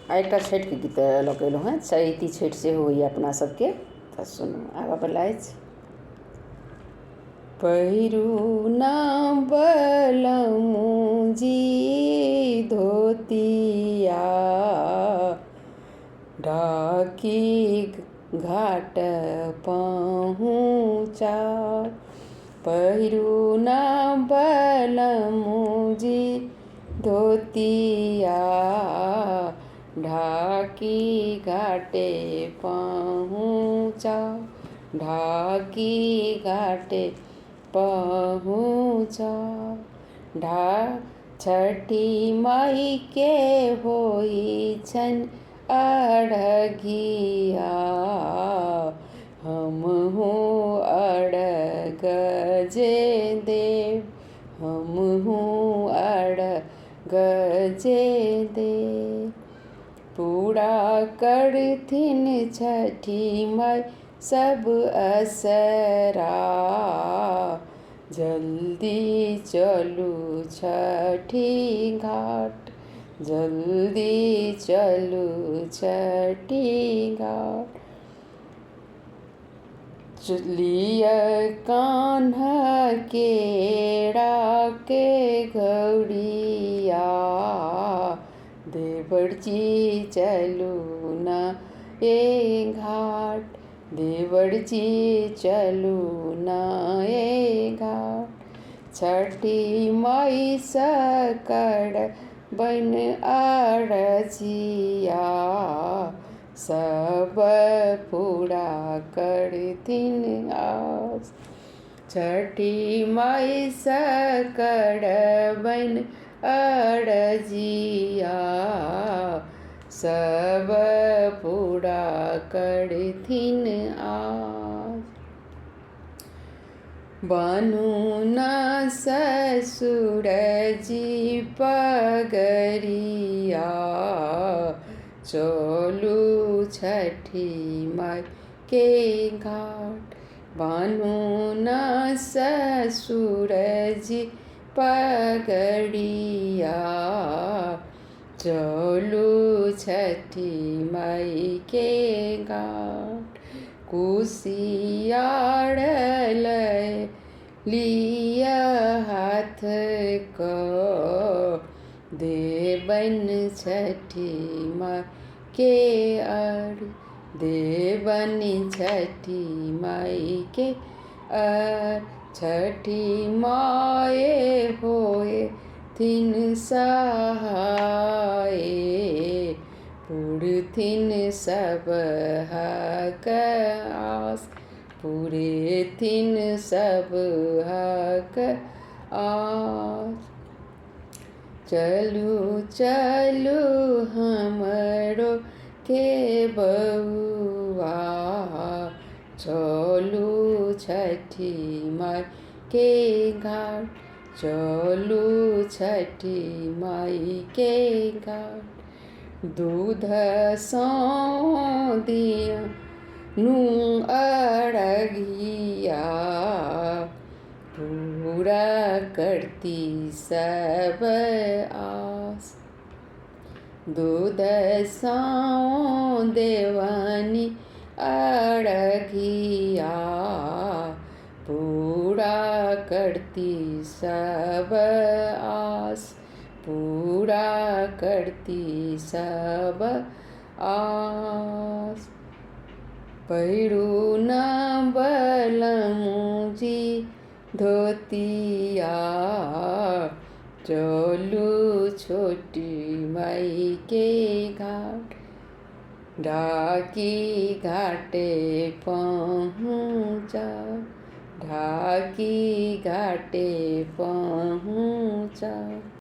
एक छठि के गीत लऽ के अयलहुँ हेँ। चैती छठि सेहो होइए अपना सबके, तऽ सुनू आगाँ बला अछि। पहिरू ना बलमुजी धोतिया, ढाकी घाट पहुँचा। पहिरू ना बलमुजी धोतिया, ढाकी घाटे पहुँचा। ढाकी घाटे पहुँचा। छठी माई के होई छन अरघिया, हमहु अरघ जे देव। हमहु अरघ जे देव। पूरा करथिन छठी माई सब असरा, जल्दी चलू छठी घाट। जल्दी चलू छठी घाट। लिया कान्हा केरा के घौड़िया, देवर जी चलू ना ए घाट। देवर जी चलू ना ए घाट। छठी माई सकड़ बन अरजिया, सब पूरा करथिन आस। छठी माई सकड़ बन अरजिया, सब पूरा करथिन आस। बान्हू ना ससुर जी पगरिया, चलू छठी माई के घाट। बान्हू ना ससुर जी पगड़िया, चलू छठी माई के घाट। कुसियार लिया हाथ को, देवन छठी माई के अर्घ। देवन छठी माई के अर्घ। छठी माए होए थिन सहाय, पुरथिन सब हक आस। पुरथिन सब हक आस। चलू चलू हमरो के बउआ, चलू छठी माई के घाट। चलू छठी माई के घाट। दूध सौ दिया नू अरघिया, पूरा करती सब आस। दूध सौ देवनी अरघिया, पूरा करती सब आस। पूरा करती सब आस। पहिरू ना बलमुजी धोतिया, चलू छोटी माई के घाट। ढाकी घाटे पहुँचा। ढाकी घाटे पहुँचा।